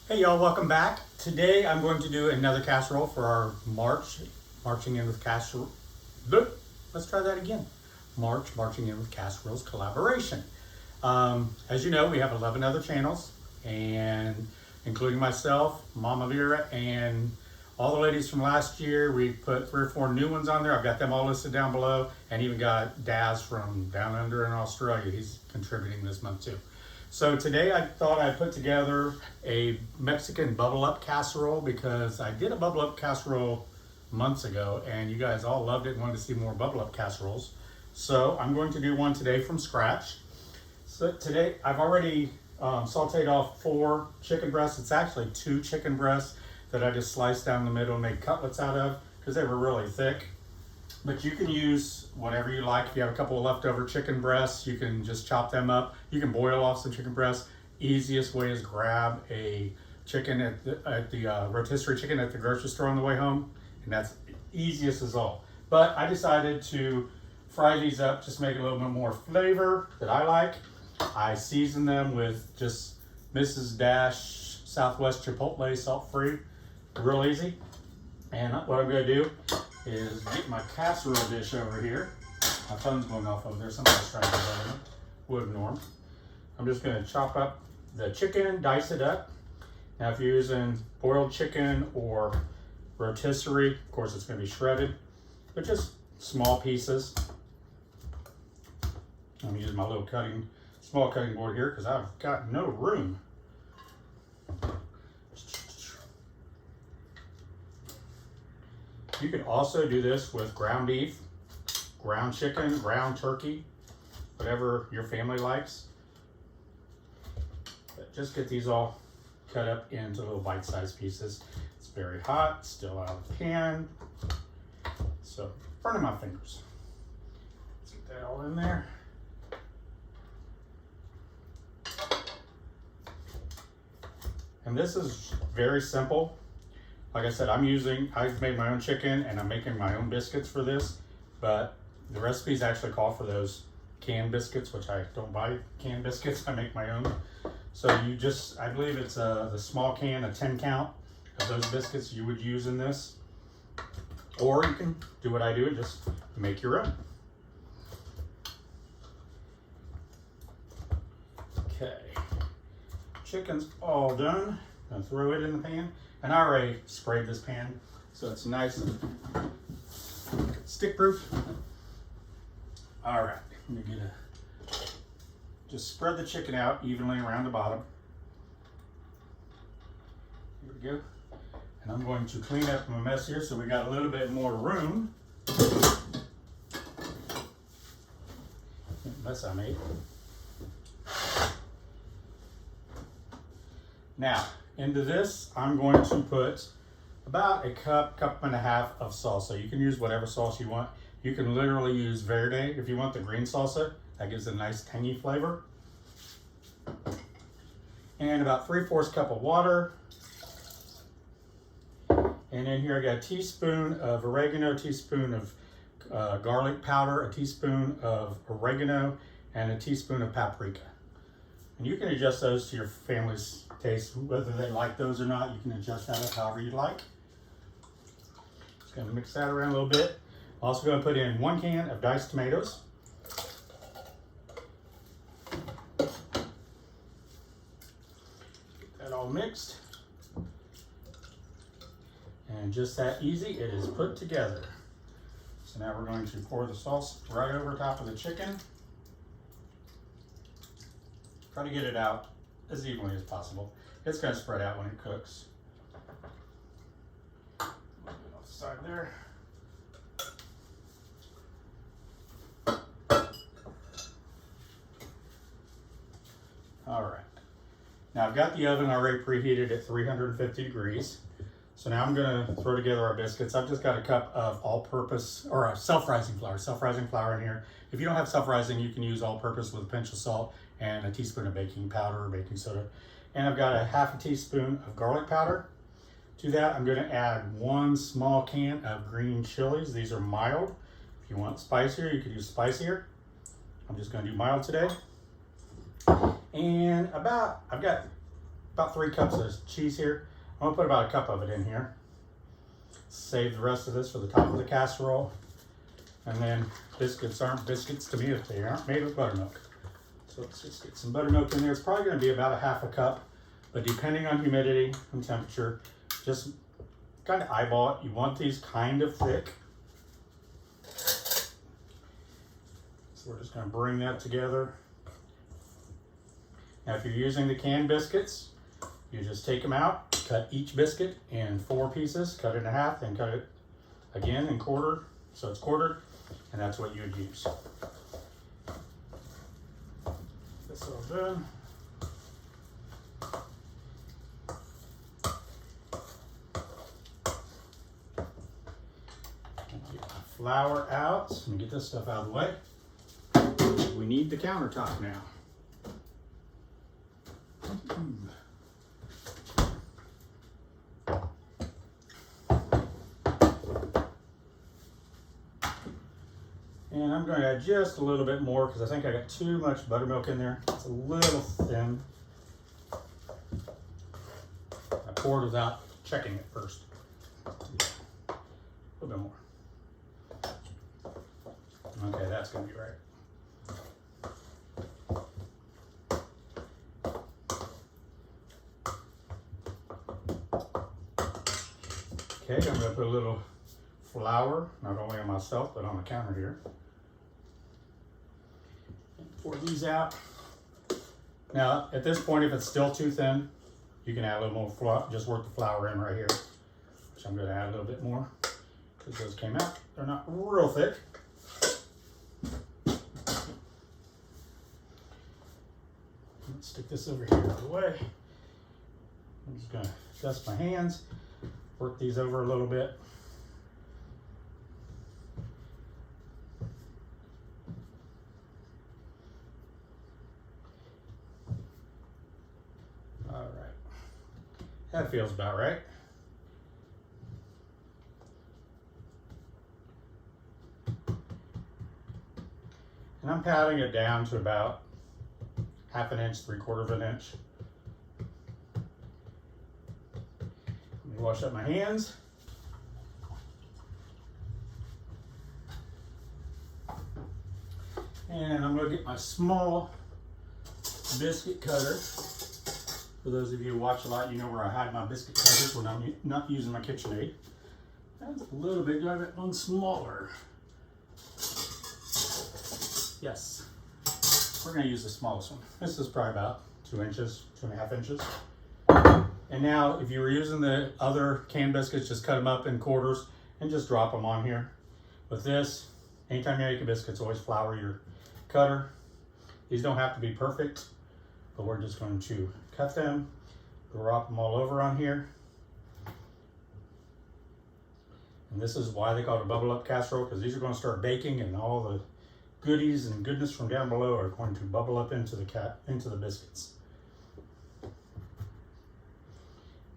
Hey y'all, welcome back. Today I'm going to do another casserole for our Marching in with Casserole. Let's try that again. Marching in with Casseroles collaboration. As you know, we have 11 other channels, and including myself, Mama Vera, and all the ladies from last year. We put 3 or 4 new ones on there. I've got them all listed down below, and even got Daz from down under in Australia. He's contributing this month too. So today I thought I'd put together a Mexican bubble up casserole, because I did a bubble up casserole months ago and you guys all loved it and wanted to see more bubble up casseroles. So I'm going to do one today from scratch. So today I've already sauteed off 4 chicken breasts. It's actually 2 chicken breasts that I just sliced down the middle and made cutlets out of because they were really thick. But you can use whatever you like. If you have a couple of leftover chicken breasts, you can just chop them up. You can boil off some chicken breasts. Easiest way is grab a chicken at the rotisserie chicken at the grocery store on the way home, and that's easiest as all. But I decided to fry these up, just make a little bit more flavor that I like. I season them with just Mrs. Dash Southwest Chipotle salt-free, real easy. And what I'm gonna do is get my casserole dish over here. My phone's going off over there. Somebody's trying to get over there. Would norm. I'm just going to chop up the chicken, dice it up. Now, if you're using boiled chicken or rotisserie, of course it's going to be shredded, but just small pieces. I'm using my little small cutting board here because I've got no room. You can also do this with ground beef, ground chicken, ground turkey, whatever your family likes. But just get these all cut up into little bite-sized pieces. It's very hot, still out of the pan, so burning my fingers. Let's get that all in there. And this is very simple. Like I said, I've made my own chicken and I'm making my own biscuits for this, but the recipes actually call for those canned biscuits, which I don't buy canned biscuits, I make my own. So I believe it's the small can, a 10 count of those biscuits you would use in this. Or you can do what I do and just make your own. Okay, chicken's all done. I'm gonna throw it in the pan. And I already sprayed this pan, so it's nice and stick proof. All right, let me just spread the chicken out evenly around the bottom. Here we go. And I'm going to clean up my mess here so we got a little bit more room. Mess I made. Now, into this, I'm going to put about a cup and a half of salsa. You can use whatever sauce you want. You can literally use Verde if you want the green salsa. That gives a nice tangy flavor. And about 3/4 cup of water. And in here I got a teaspoon of oregano, a teaspoon of garlic powder, a teaspoon of oregano, and a teaspoon of paprika. And you can adjust those to your family's taste, whether they like those or not. You can adjust that up however you like. Just gonna mix that around a little bit. Also gonna put in 1 can of diced tomatoes. Get that all mixed. And just that easy, it is put together. So now we're going to pour the sauce right over top of the chicken. Try to get it out as evenly as possible. It's going to spread out when it cooks. A little bit off the side there. All right. Now I've got the oven already preheated at 350 degrees. So now I'm going to throw together our biscuits. I've just got a cup of all-purpose, or self-rising flour in here. If you don't have self-rising, you can use all-purpose with a pinch of salt and a teaspoon of baking powder or baking soda. And I've got a ½ teaspoon of garlic powder. To that, I'm going to add 1 small can of green chilies. These are mild. If you want spicier, you could use spicier. I'm just going to do mild today. And I've got about 3 cups of cheese here. I'm gonna put about a cup of it in here. Save the rest of this for the top of the casserole. And then biscuits aren't biscuits to me if they aren't made with buttermilk. So let's just get some buttermilk in there. It's probably gonna be about a half a cup, but depending on humidity and temperature, just kind of eyeball it. You want these kind of thick. So we're just gonna bring that together. Now if you're using the canned biscuits, you just take them out, cut each biscuit in 4 pieces, cut it in half, then cut it again in quarter, so it's quartered, and that's what you would use. This all done. Get my flour out. Let me get this stuff out of the way. We need the countertop now. And I'm going to add just a little bit more because I think I got too much buttermilk in there. It's a little thin. I poured without checking it first. A little bit more. Okay, that's going to be right. Okay, I'm going to put a little flour, not only on myself, but on the counter here. Pour these out. Now, at this point, if it's still too thin, you can add a little more flour. Just work the flour in right here, which I'm going to add a little bit more because those came out. They're not real thick. Let's stick this over here out of the way. I'm just going to dust my hands, work these over a little bit. All right, that feels about right. And I'm patting it down to about 1/2 inch, 3/4 inch. Let me wash up my hands. And I'm going to get my small biscuit cutter. For those of you who watch a lot, you know where I hide my biscuit cutters when I'm not using my KitchenAid. That's a little bit, do I have one smaller? Yes. We're going to use the smallest one. This is probably about 2 inches, 2.5 inches. And now, if you were using the other canned biscuits, just cut them up in quarters and just drop them on here. With this, anytime you make a biscuits, always flour your cutter. These don't have to be perfect, but we're just going to cut them, drop them all over on here. And this is why they call it a bubble up casserole, because these are going to start baking and all the goodies and goodness from down below are going to bubble up into the biscuits.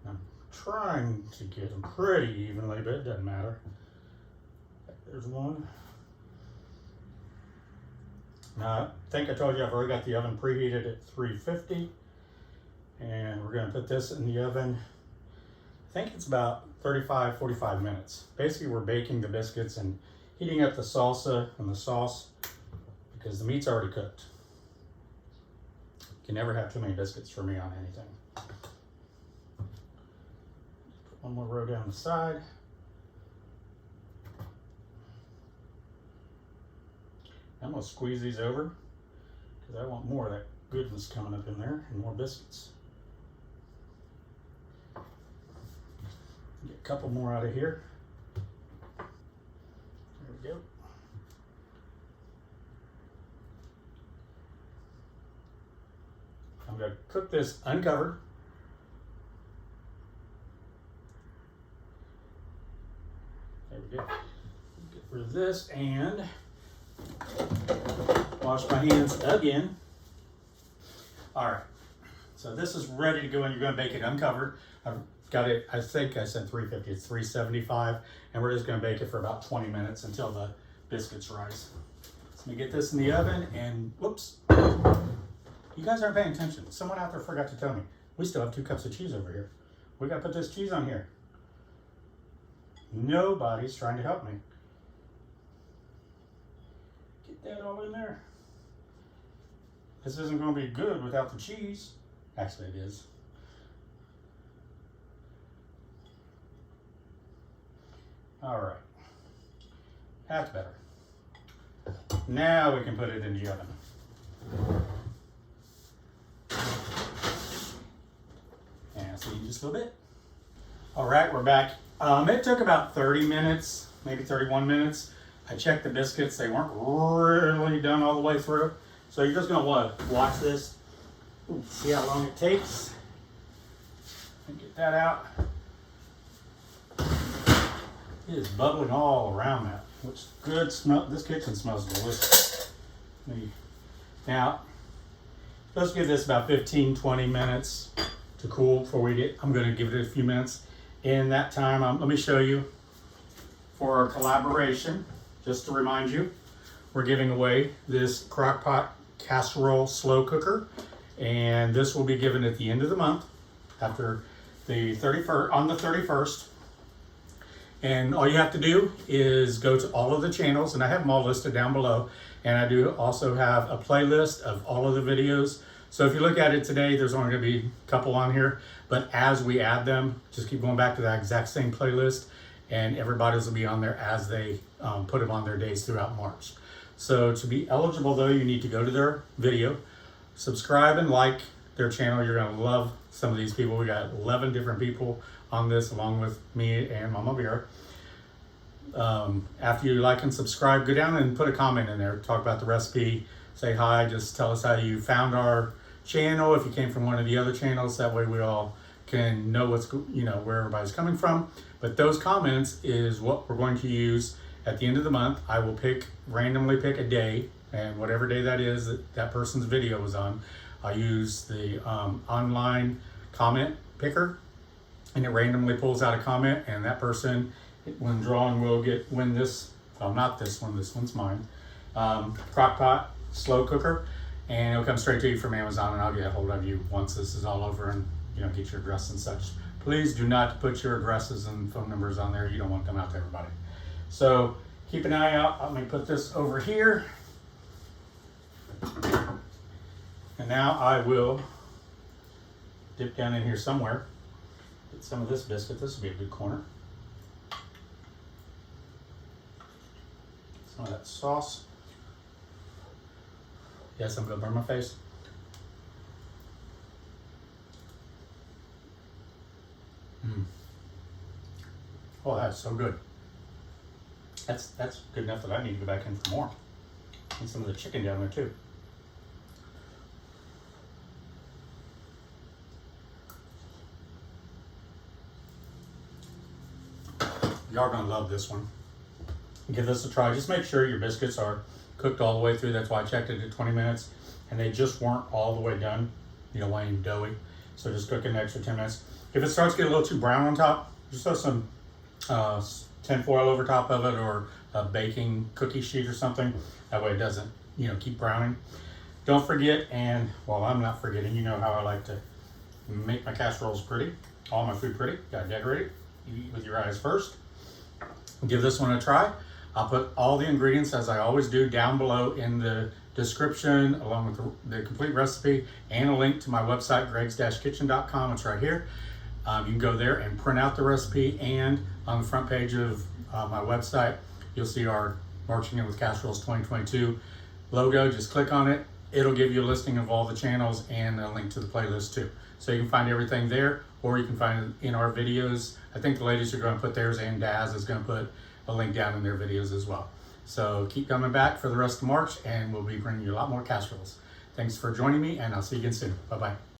I'm trying to get them pretty evenly, but it doesn't matter. There's one. Now, I think I told you I've already got the oven preheated at 350. And we're going to put this in the oven. I think it's about 35, 45 minutes. Basically, we're baking the biscuits and heating up the salsa and the sauce because the meat's already cooked. You can never have too many biscuits for me on anything. Put one more row down the side. I'm going to squeeze these over because I want more of that goodness coming up in there and more biscuits. Get a couple more out of here. There we go. I'm going to cook this uncovered. There we go. Get rid of this and wash my hands again. All right, so this is ready to go and you're going to bake it uncovered. I've got it, I think I said 350, it's 375, and we're just going to bake it for about 20 minutes until the biscuits rise. So let me get this in the oven and whoops, you guys aren't paying attention. Someone out there forgot to tell me. We still have 2 cups of cheese over here. We gotta put this cheese on here. Nobody's trying to help me. Get that all in there. This isn't gonna be good without the cheese. Actually, it is. All right, that's better. Now we can put it in the oven. And see just a little bit. All right, we're back. It took about 30 minutes, maybe 31 minutes. I checked the biscuits. They weren't really done all the way through. So you're just gonna watch this, see how long it takes. And get that out. It is bubbling all around that. Looks good. Smell. This kitchen smells delicious. Now, supposed to give this about 15-20 minutes to cool before we get. I'm going to give it a few minutes. In that time, let me show you for our collaboration. Just to remind you, we're giving away this crockpot casserole slow cooker, and this will be given at the end of the month, after the 31st, on the 31st. And all you have to do is go to all of the channels, and I have them all listed down below. And I do also have a playlist of all of the videos. So if you look at it today, there's only gonna be a couple on here, but as we add them, just keep going back to that exact same playlist, and everybody's will be on there as they put them on their days throughout March. So to be eligible though, you need to go to their video, subscribe and like their channel. You're gonna love some of these people. We got 11 different people on this, along with me and Mama Vera. After you like and subscribe, go down and put a comment in there. Talk about the recipe, say hi, just tell us how you found our channel, if you came from one of the other channels. That way we all can know what's, where everybody's coming from. But those comments is what we're going to use at the end of the month. I will randomly pick a day, and whatever day that is that person's video was on, I use the online comment picker, and it randomly pulls out a comment, and that person, when drawing, will win this. Well, not this one. This one's mine. Crockpot slow cooker, and it'll come straight to you from Amazon, and I'll get a hold of you once this is all over, and get your address and such. Please do not put your addresses and phone numbers on there. You don't want them out to everybody. So keep an eye out. Let me put this over here, and now I will dip down in here somewhere. Get some of this biscuit. This will be a good corner. Some of that sauce. Yes, I'm gonna burn my face. Oh, that's so good. That's good enough that I need to go back in for more. And some of the chicken down there too. Y'all are gonna love this one. Give this a try. Just make sure your biscuits are cooked all the way through. That's why I checked it at 20 minutes, and they just weren't all the way done. You don't want them doughy, so just cook an extra 10 minutes. If it starts getting a little too brown on top, just throw some tin foil over top of it, or a baking cookie sheet or something. That way it doesn't, keep browning. Don't forget, and while I'm not forgetting, you know how I like to make my casseroles pretty, all my food pretty. Gotta decorate it. You eat with your eyes first. Give this one a try. I'll put all the ingredients, as I always do, down below in the description, along with the complete recipe and a link to my website, gregs-kitchen.com. It's right here. You can go there and print out the recipe, and on the front page of my website, you'll see our Marching In with Casseroles 2022 logo. Just click on it. It'll give you a listing of all the channels and a link to the playlist too. So you can find everything there, or you can find it in our videos. I think the ladies are going to put theirs, and Daz is going to put a link down in their videos as well. So keep coming back for the rest of March, and we'll be bringing you a lot more casseroles. Thanks for joining me, and I'll see you again soon. Bye-bye.